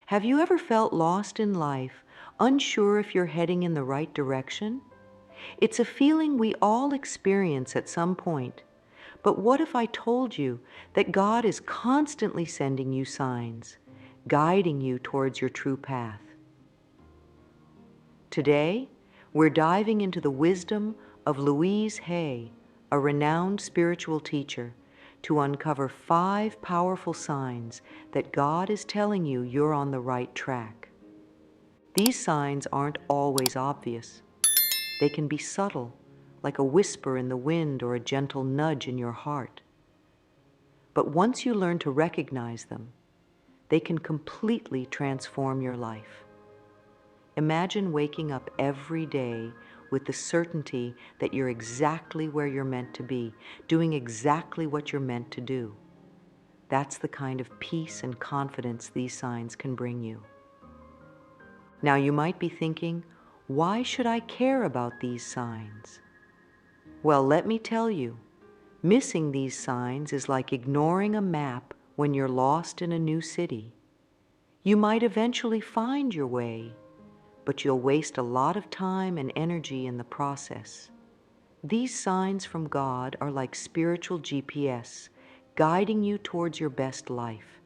Have you ever felt lost in life, unsure if you're heading in the right direction? It's a feeling we all experience at some point. But what if I told you that God is constantly sending you signs, guiding you towards your true path? Today, we're diving into the wisdom of Louise Hay, a renowned spiritual teacher, to uncover 5 powerful signs that God is telling you you're on the right track. These signs aren't always obvious. They can be subtle, like a whisper in the wind or a gentle nudge in your heart. But once you learn to recognize them, they can completely transform your life. Imagine waking up every day with the certainty that you're exactly where you're meant to be, doing exactly what you're meant to do. That's the kind of peace and confidence these signs can bring you. Now you might be thinking, why should I care about these signs? Well, let me tell you, missing these signs is like ignoring a map when you're lost in a new city. You might eventually find your way, but you'll waste a lot of time and energy in the process. These signs from God are like spiritual GPS, guiding you towards your best life.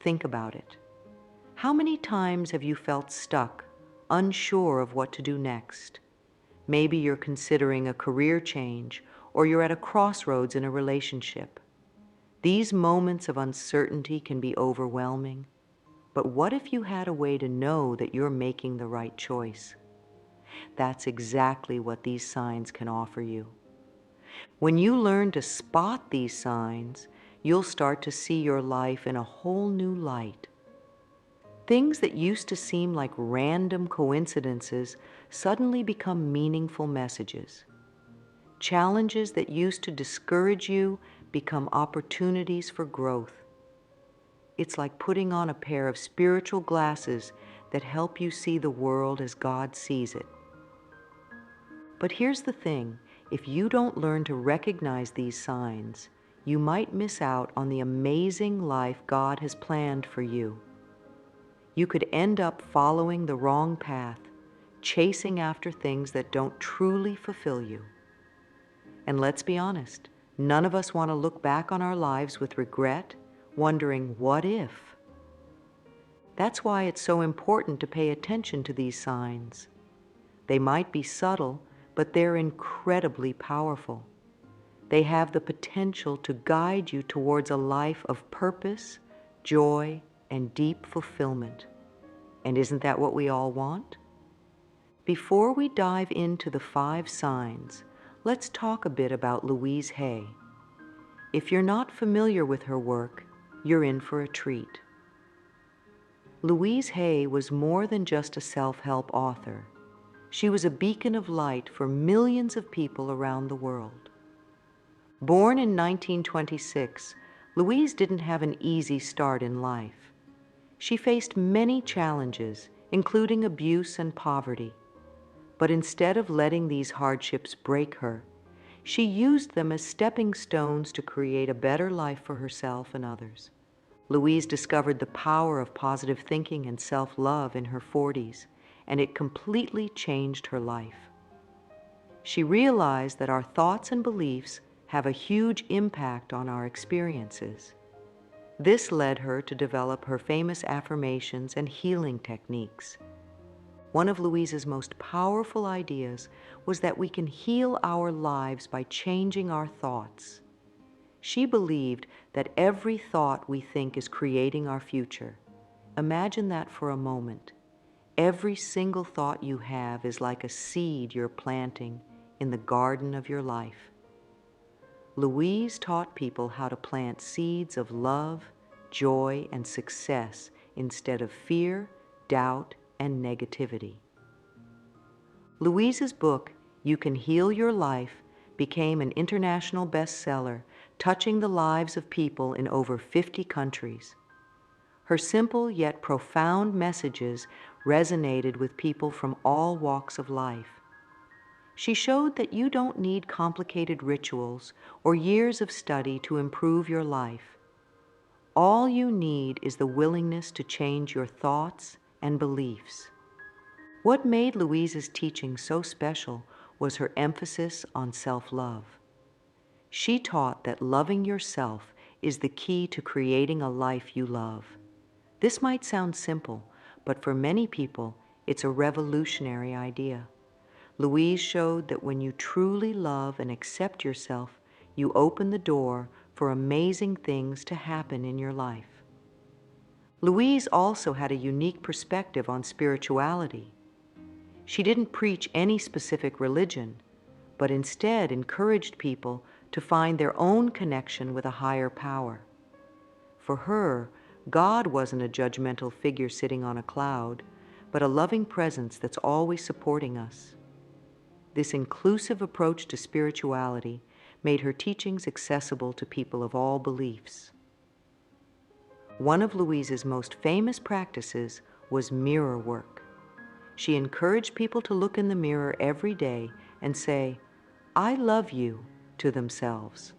Think about it. How many times have you felt stuck, unsure of what to do next? Maybe you're considering a career change, or you're at a crossroads in a relationship. These moments of uncertainty can be overwhelming, but what if you had a way to know that you're making the right choice? That's exactly what these signs can offer you. When you learn to spot these signs, you'll start to see your life in a whole new light. Things that used to seem like random coincidences suddenly become meaningful messages. Challenges that used to discourage you become opportunities for growth. It's like putting on a pair of spiritual glasses that help you see the world as God sees it. But here's the thing, if you don't learn to recognize these signs, you might miss out on the amazing life God has planned for you. You could end up following the wrong path, chasing after things that don't truly fulfill you. And let's be honest, none of us want to look back on our lives with regret, wondering, what if? That's why it's so important to pay attention to these signs. They might be subtle, but they're incredibly powerful. They have the potential to guide you towards a life of purpose, joy, and deep fulfillment. And isn't that what we all want? Before we dive into the 5 signs, let's talk a bit about Louise Hay. If you're not familiar with her work, you're in for a treat. Louise Hay was more than just a self-help author. She was a beacon of light for millions of people around the world. Born in 1926, Louise didn't have an easy start in life. She faced many challenges, including abuse and poverty. But instead of letting these hardships break her, she used them as stepping stones to create a better life for herself and others. Louise discovered the power of positive thinking and self-love in her 40s, and it completely changed her life. She realized that our thoughts and beliefs have a huge impact on our experiences. This led her to develop her famous affirmations and healing techniques. One of Louise's most powerful ideas was that we can heal our lives by changing our thoughts. She believed that every thought we think is creating our future. Imagine that for a moment. Every single thought you have is like a seed you're planting in the garden of your life. Louise taught people how to plant seeds of love, joy, and success instead of fear, doubt, and negativity. Louise's book, You Can Heal Your Life, became an international bestseller, touching the lives of people in over 50 countries. Her simple yet profound messages resonated with people from all walks of life. She showed that you don't need complicated rituals or years of study to improve your life. All you need is the willingness to change your thoughts and beliefs. What made Louise's teaching so special was her emphasis on self-love. She taught that loving yourself is the key to creating a life you love. This might sound simple, but for many people, it's a revolutionary idea. Louise showed that when you truly love and accept yourself, you open the door for amazing things to happen in your life. Louise also had a unique perspective on spirituality. She didn't preach any specific religion, but instead encouraged people to find their own connection with a higher power. For her, God wasn't a judgmental figure sitting on a cloud, but a loving presence that's always supporting us. This inclusive approach to spirituality made her teachings accessible to people of all beliefs. One of Louise's most famous practices was mirror work. She encouraged people to look in the mirror every day and say, "I love you," to themselves.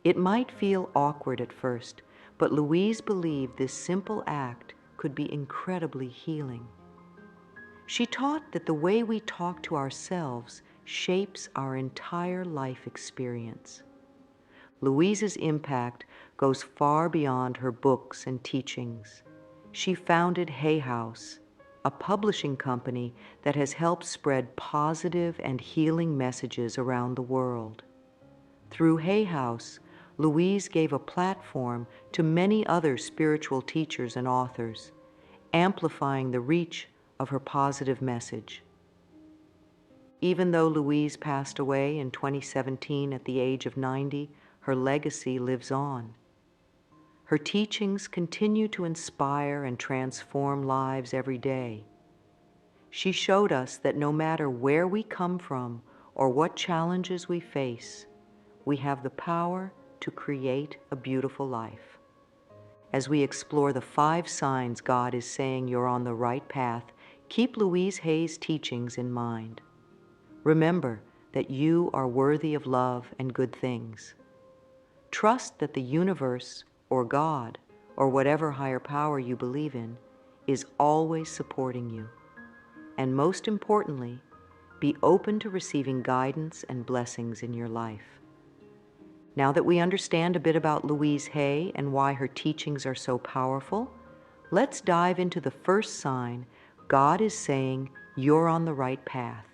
It might feel awkward at first, but Louise believed this simple act could be incredibly healing. She taught that the way we talk to ourselves shapes our entire life experience. Louise's impact goes far beyond her books and teachings. She founded Hay House, a publishing company that has helped spread positive and healing messages around the world. Through Hay House, Louise gave a platform to many other spiritual teachers and authors, amplifying the reach of her positive message. Even though Louise passed away in 2017 at the age of 90, her legacy lives on. Her teachings continue to inspire and transform lives every day. She showed us that no matter where we come from or what challenges we face, we have the power to create a beautiful life. As we explore the 5 signs God is saying you're on the right path, keep Louise Hay's teachings in mind. Remember that you are worthy of love and good things. Trust that the universe, or God, or whatever higher power you believe in, is always supporting you. And most importantly, be open to receiving guidance and blessings in your life. Now that we understand a bit about Louise Hay and why her teachings are so powerful, let's dive into the first sign God is saying you're on the right path.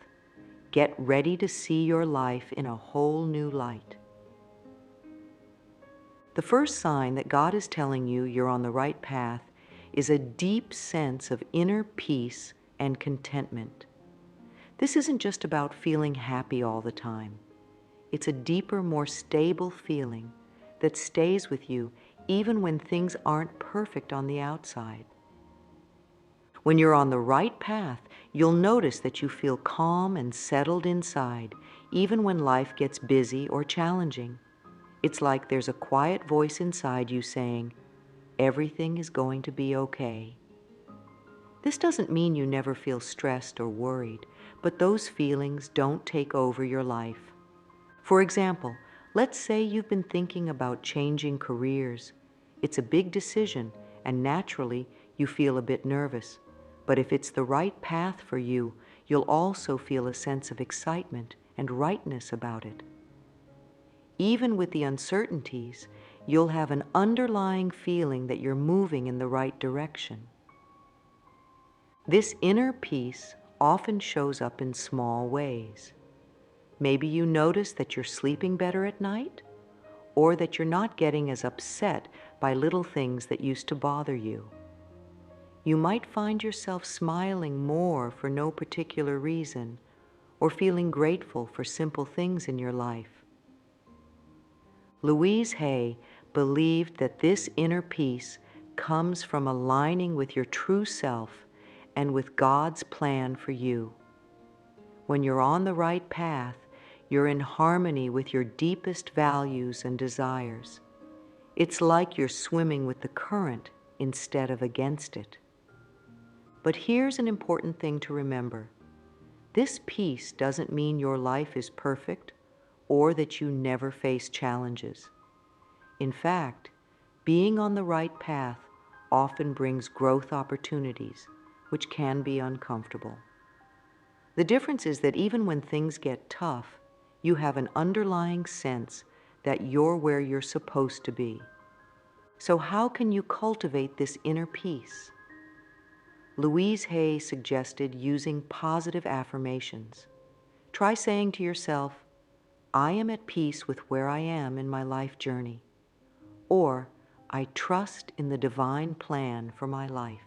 Get ready to see your life in a whole new light. The first sign that God is telling you you're on the right path is a deep sense of inner peace and contentment. This isn't just about feeling happy all the time. It's a deeper, more stable feeling that stays with you even when things aren't perfect on the outside. When you're on the right path, you'll notice that you feel calm and settled inside, even when life gets busy or challenging. It's like there's a quiet voice inside you saying, "Everything is going to be okay." This doesn't mean you never feel stressed or worried, but those feelings don't take over your life. For example, let's say you've been thinking about changing careers. It's a big decision, and naturally, you feel a bit nervous. But if it's the right path for you, you'll also feel a sense of excitement and rightness about it. Even with the uncertainties, you'll have an underlying feeling that you're moving in the right direction. This inner peace often shows up in small ways. Maybe you notice that you're sleeping better at night, or that you're not getting as upset by little things that used to bother you. You might find yourself smiling more for no particular reason, or feeling grateful for simple things in your life. Louise Hay believed that this inner peace comes from aligning with your true self and with God's plan for you. When you're on the right path, you're in harmony with your deepest values and desires. It's like you're swimming with the current instead of against it. But here's an important thing to remember. This peace doesn't mean your life is perfect or that you never face challenges. In fact, Being on the right path often brings growth opportunities, which can be uncomfortable. The difference is that even when things get tough, you have an underlying sense that you're where you're supposed to be. So how can you cultivate this inner peace? Louise Hay suggested using positive affirmations. Try saying to yourself, I am at peace with where I am in my life journey, or I trust in the divine plan for my life.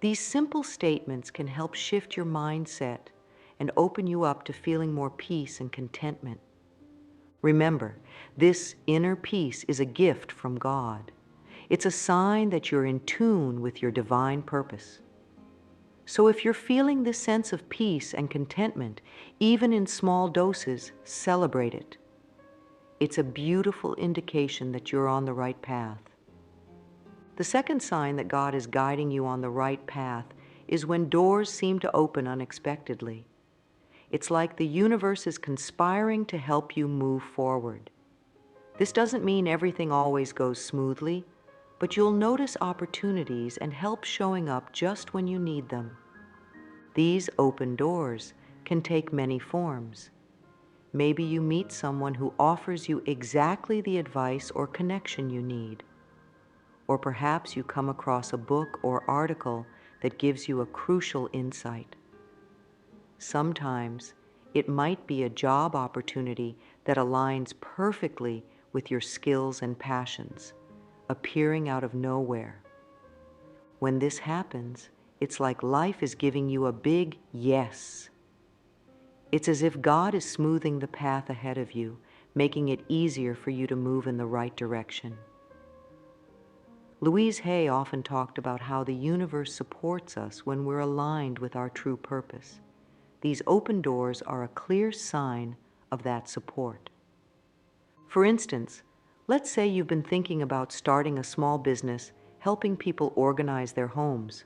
These simple statements can help shift your mindset and open you up to feeling more peace and contentment. Remember, this inner peace is a gift from God. It's a sign that you're in tune with your divine purpose. So if you're feeling this sense of peace and contentment, even in small doses, celebrate it. It's a beautiful indication that you're on the right path. The second sign that God is guiding you on the right path is when doors seem to open unexpectedly. It's like the universe is conspiring to help you move forward. This doesn't mean everything always goes smoothly, but you'll notice opportunities and help showing up just when you need them. These open doors can take many forms. Maybe you meet someone who offers you exactly the advice or connection you need. Or perhaps you come across a book or article that gives you a crucial insight. Sometimes it might be a job opportunity that aligns perfectly with your skills and passions, appearing out of nowhere. When this happens, it's like life is giving you a big yes. It's as if God is smoothing the path ahead of you, making it easier for you to move in the right direction. Louise Hay often talked about how the universe supports us when we're aligned with our true purpose. These open doors are a clear sign of that support. For instance, let's say you've been thinking about starting a small business helping people organize their homes.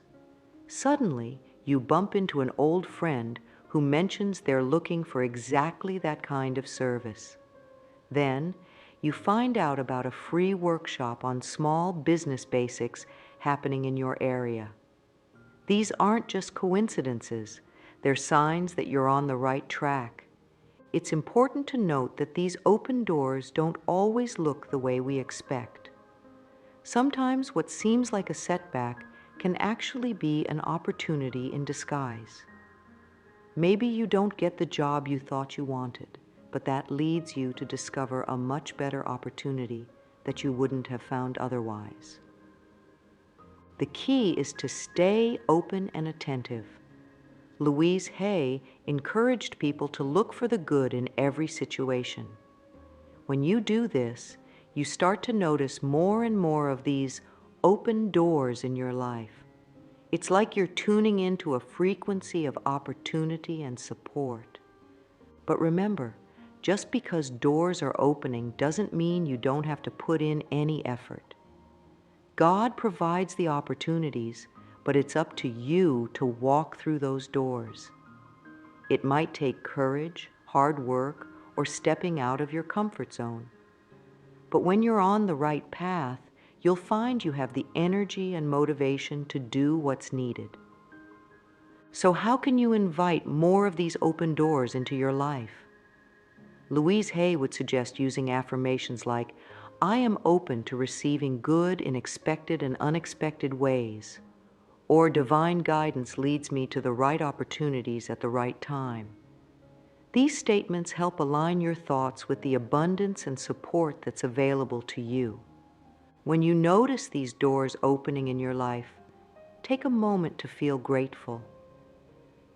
Suddenly, you bump into an old friend who mentions they're looking for exactly that kind of service. Then, you find out about a free workshop on small business basics happening in your area. These aren't just coincidences, they're signs that you're on the right track. It's important to note that these open doors don't always look the way we expect. Sometimes what seems like a setback can actually be an opportunity in disguise. Maybe you don't get the job you thought you wanted, but that leads you to discover a much better opportunity that you wouldn't have found otherwise. The key is to stay open and attentive. Louise Hay encouraged people to look for the good in every situation. When you do this, you start to notice more and more of these open doors in your life. It's like you're tuning into a frequency of opportunity and support. But remember, just because doors are opening doesn't mean you don't have to put in any effort. God provides the opportunities, but it's up to you to walk through those doors. It might take courage, hard work, or stepping out of your comfort zone. But when you're on the right path, you'll find you have the energy and motivation to do what's needed. So how can you invite more of these open doors into your life? Louise Hay would suggest using affirmations like, I am open to receiving good in expected and unexpected ways, or divine guidance leads me to the right opportunities at the right time. These statements help align your thoughts with the abundance and support that's available to you. When you notice these doors opening in your life, take a moment to feel grateful.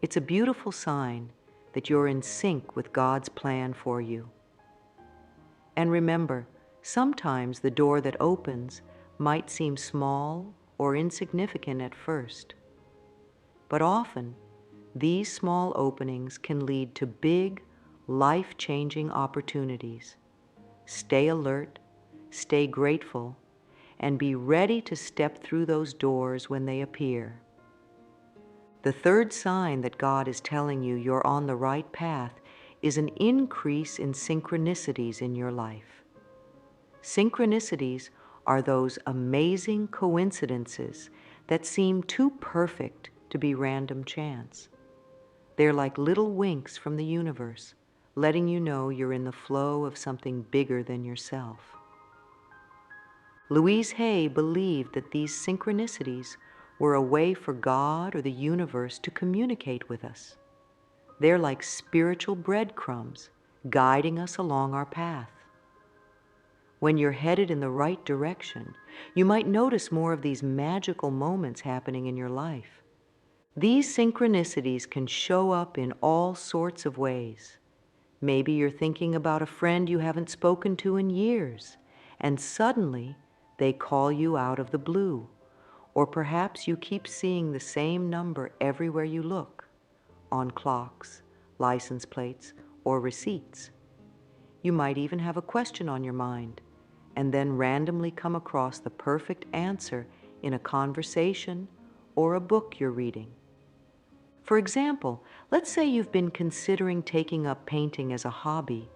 It's a beautiful sign that you're in sync with God's plan for you. And remember, sometimes the door that opens might seem small or insignificant at first. But often, these small openings can lead to big, life-changing opportunities. Stay alert, stay grateful, and be ready to step through those doors when they appear. The third sign that God is telling you you're on the right path is an increase in synchronicities in your life. Synchronicities are those amazing coincidences that seem too perfect to be random chance. They're like little winks from the universe, letting you know you're in the flow of something bigger than yourself. Louise Hay believed that these synchronicities were a way for God or the universe to communicate with us. They're like spiritual breadcrumbs guiding us along our path. When you're headed in the right direction, you might notice more of these magical moments happening in your life. These synchronicities can show up in all sorts of ways. Maybe you're thinking about a friend you haven't spoken to in years, and suddenly they call you out of the blue. Or perhaps you keep seeing the same number everywhere you look, on clocks, license plates, or receipts. You might even have a question on your mind, and then randomly come across the perfect answer in a conversation or a book you're reading. For example, let's say you've been considering taking up painting as a hobby.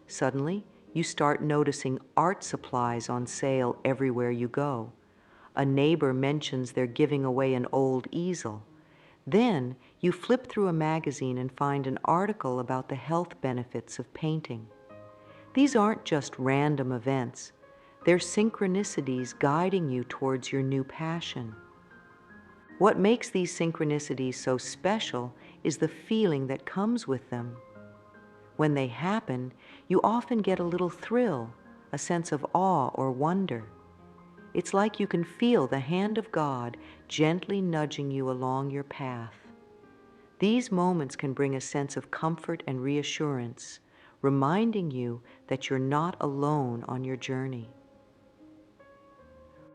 Suddenly, you start noticing art supplies on sale everywhere you go. A neighbor mentions they're giving away an old easel. Then, you flip through a magazine and find an article about the health benefits of painting. These aren't just random events. They're synchronicities guiding you towards your new passion. What makes these synchronicities so special is the feeling that comes with them. When they happen, you often get a little thrill, a sense of awe or wonder. It's like you can feel the hand of God gently nudging you along your path. These moments can bring a sense of comfort and reassurance, reminding you that you're not alone on your journey.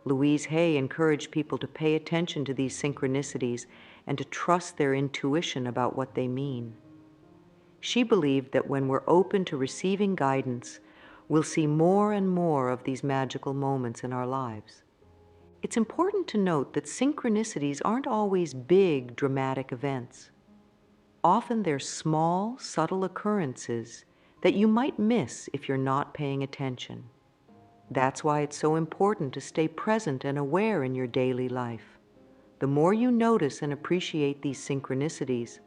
Louise Hay encouraged people to pay attention to these synchronicities and to trust their intuition about what they mean. She believed that when we're open to receiving guidance, we'll see more and more of these magical moments in our lives. It's important to note that synchronicities aren't always big, dramatic events. Often they're small, subtle occurrences that you might miss if you're not paying attention. That's why it's so important to stay present and aware in your daily life. The more you notice and appreciate these synchronicities,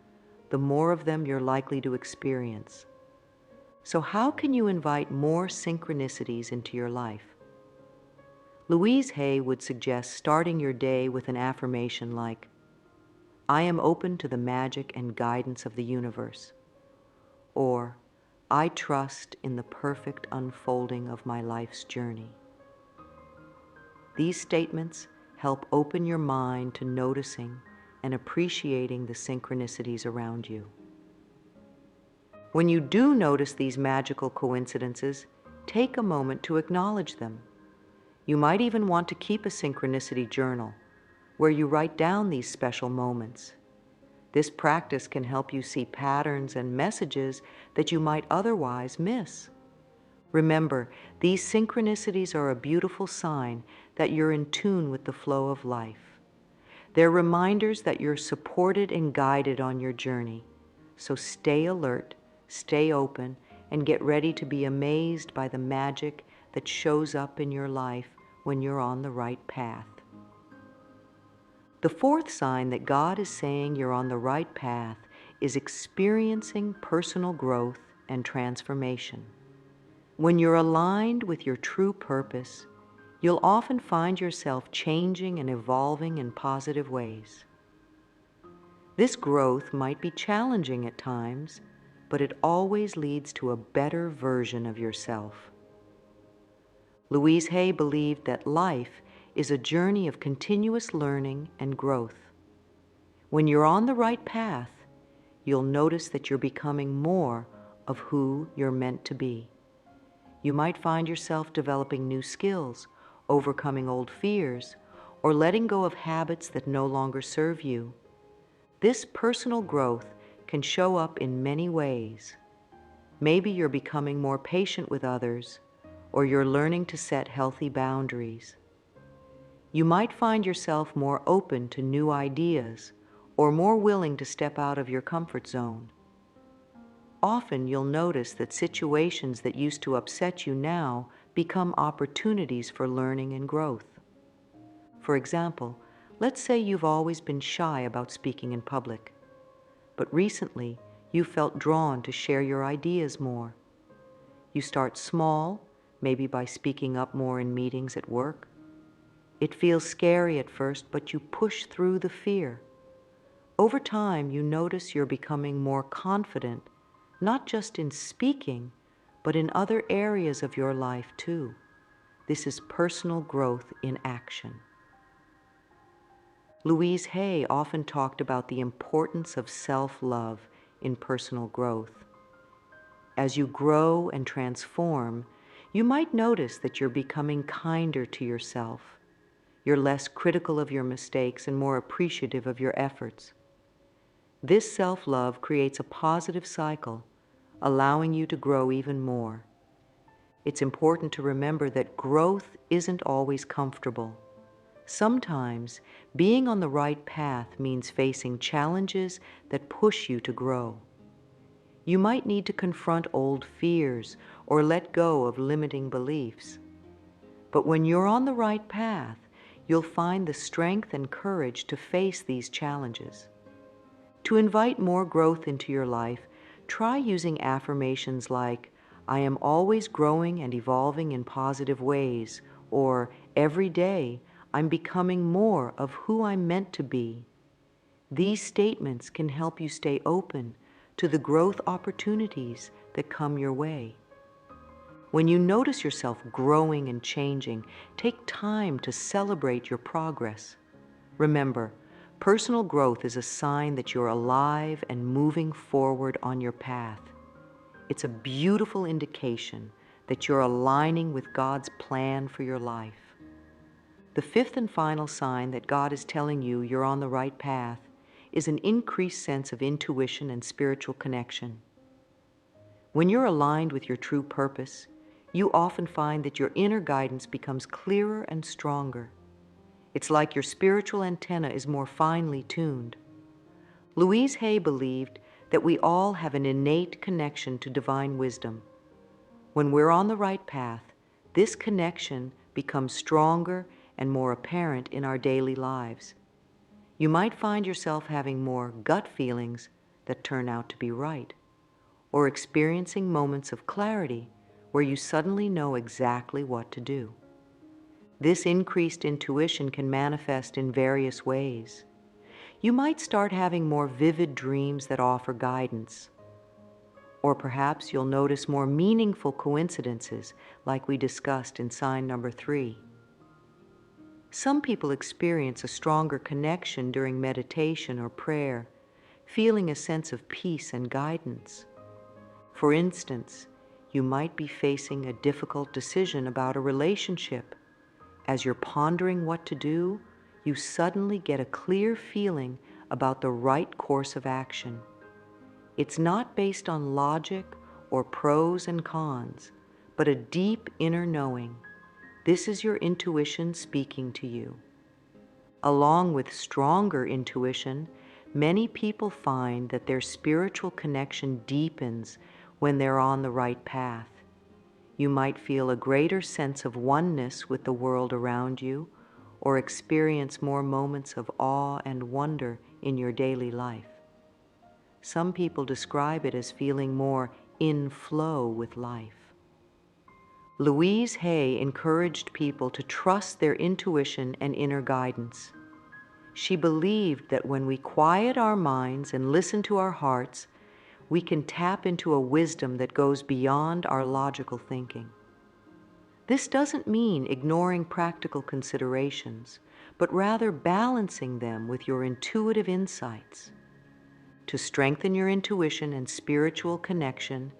the more of them you're likely to experience. So how can you invite more synchronicities into your life? Louise Hay would suggest starting your day with an affirmation like, "I am open to the magic and guidance of the universe," or "I trust in the perfect unfolding of my life's journey." These statements help open your mind to noticing and appreciating the synchronicities around you. When you do notice these magical coincidences, take a moment to acknowledge them. You might even want to keep a synchronicity journal where you write down these special moments. This practice can help you see patterns and messages that you might otherwise miss. Remember, these synchronicities are a beautiful sign that you're in tune with the flow of life. They're reminders that you're supported and guided on your journey. So stay alert, stay open, and get ready to be amazed by the magic that shows up in your life when you're on the right path. The fourth sign that God is saying you're on the right path is experiencing personal growth and transformation. When you're aligned with your true purpose, you'll often find yourself changing and evolving in positive ways. This growth might be challenging at times, but it always leads to a better version of yourself. Louise Hay believed that life is a journey of continuous learning and growth. When you're on the right path, you'll notice that you're becoming more of who you're meant to be. You might find yourself developing new skills, overcoming old fears, or letting go of habits that no longer serve you. This personal growth can show up in many ways. Maybe you're becoming more patient with others, or you're learning to set healthy boundaries. You might find yourself more open to new ideas, or more willing to step out of your comfort zone. Often you'll notice that situations that used to upset you now become opportunities for learning and growth. For example, let's say you've always been shy about speaking in public, but recently you felt drawn to share your ideas more. You start small, maybe by speaking up more in meetings at work. It feels scary at first, but you push through the fear. Over time, you notice you're becoming more confident, not just in speaking, but in other areas of your life too. This is personal growth in action. Louise Hay often talked about the importance of self-love in personal growth. As you grow and transform, you might notice that you're becoming kinder to yourself. You're less critical of your mistakes and more appreciative of your efforts. This self-love creates a positive cycle, allowing you to grow even more. It's important to remember that growth isn't always comfortable. Sometimes being on the right path means facing challenges that push you to grow. You might need to confront old fears or let go of limiting beliefs. But when you're on the right path, you'll find the strength and courage to face these challenges. To invite more growth into your life, try using affirmations like, "I am always growing and evolving in positive ways," or "Every day, I'm becoming more of who I'm meant to be." These statements can help you stay open to the growth opportunities that come your way. When you notice yourself growing and changing, take time to celebrate your progress. Remember, personal growth is a sign that you're alive and moving forward on your path. It's a beautiful indication that you're aligning with God's plan for your life. The fifth and final sign that God is telling you you're on the right path is an increased sense of intuition and spiritual connection. When you're aligned with your true purpose, you often find that your inner guidance becomes clearer and stronger. It's like your spiritual antenna is more finely tuned. Louise Hay believed that we all have an innate connection to divine wisdom. When we're on the right path, this connection becomes stronger and more apparent in our daily lives. You might find yourself having more gut feelings that turn out to be right, or experiencing moments of clarity where you suddenly know exactly what to do. This increased intuition can manifest in various ways. You might start having more vivid dreams that offer guidance. Or perhaps you'll notice more meaningful coincidences like we discussed in sign number 3. Some people experience a stronger connection during meditation or prayer, feeling a sense of peace and guidance. For instance, you might be facing a difficult decision about a relationship. As you're pondering what to do, you suddenly get a clear feeling about the right course of action. It's not based on logic or pros and cons, but a deep inner knowing. This is your intuition speaking to you. Along with stronger intuition, many people find that their spiritual connection deepens when they're on the right path. You might feel a greater sense of oneness with the world around you, or experience more moments of awe and wonder in your daily life. Some people describe it as feeling more in flow with life. Louise Hay encouraged people to trust their intuition and inner guidance. She believed that when we quiet our minds and listen to our hearts, we can tap into a wisdom that goes beyond our logical thinking. This doesn't mean ignoring practical considerations, but rather balancing them with your intuitive insights. To strengthen your intuition and spiritual connection,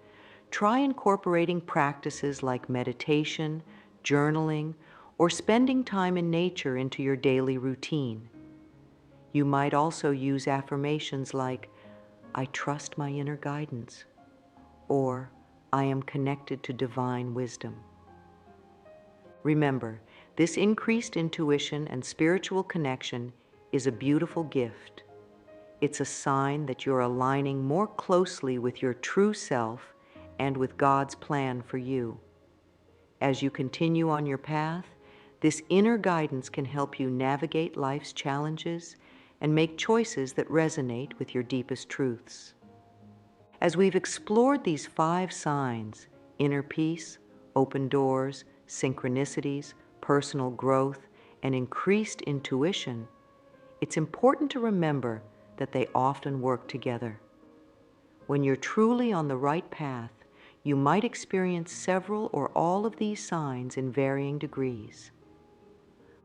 try incorporating practices like meditation, journaling, or spending time in nature into your daily routine. You might also use affirmations like, "I trust my inner guidance," or "I am connected to divine wisdom." Remember, this increased intuition and spiritual connection is a beautiful gift. It's a sign that you're aligning more closely with your true self and with God's plan for you. As you continue on your path, this inner guidance can help you navigate life's challenges and make choices that resonate with your deepest truths. As we've explored these 5 signs, inner peace, open doors, synchronicities, personal growth, and increased intuition, it's important to remember that they often work together. When you're truly on the right path, you might experience several or all of these signs in varying degrees.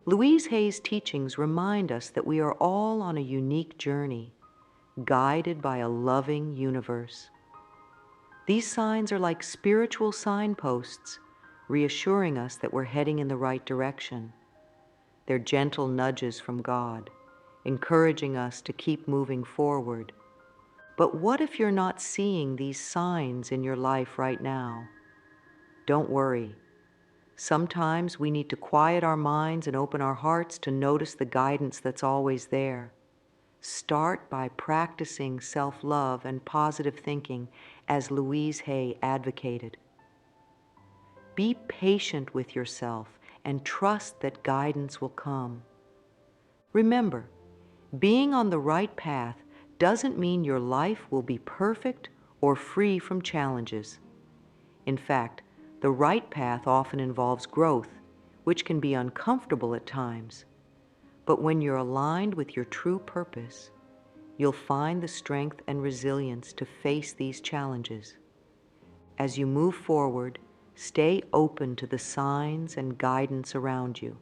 Louise Hay's teachings remind us that we are all on a unique journey, guided by a loving universe. These signs are like spiritual signposts, reassuring us that we're heading in the right direction. They're gentle nudges from God, encouraging us to keep moving forward. But what if you're not seeing these signs in your life right now? Don't worry. Sometimes we need to quiet our minds and open our hearts to notice the guidance that's always there. Start by practicing self-love and positive thinking as Louise Hay advocated. Be patient with yourself and trust that guidance will come. Remember, being on the right path doesn't mean your life will be perfect or free from challenges. In fact, the right path often involves growth, which can be uncomfortable at times. But when you're aligned with your true purpose, you'll find the strength and resilience to face these challenges. As you move forward, stay open to the signs and guidance around you.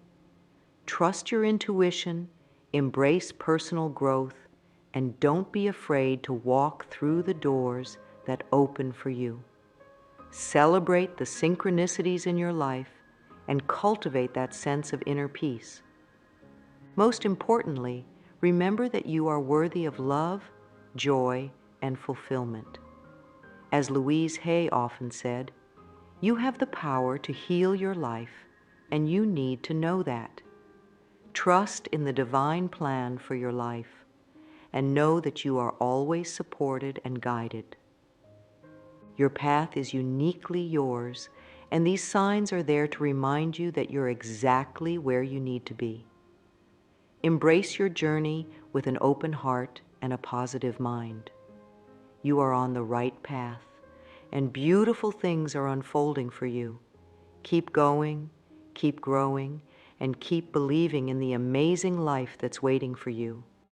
Trust your intuition, embrace personal growth, and don't be afraid to walk through the doors that open for you. Celebrate the synchronicities in your life and cultivate that sense of inner peace. Most importantly, remember that you are worthy of love, joy, and fulfillment. As Louise Hay often said, you have the power to heal your life, and you need to know that. Trust in the divine plan for your life, and know that you are always supported and guided. Your path is uniquely yours, and these signs are there to remind you that you're exactly where you need to be. Embrace your journey with an open heart and a positive mind. You are on the right path, and beautiful things are unfolding for you. Keep going, keep growing, and keep believing in the amazing life that's waiting for you.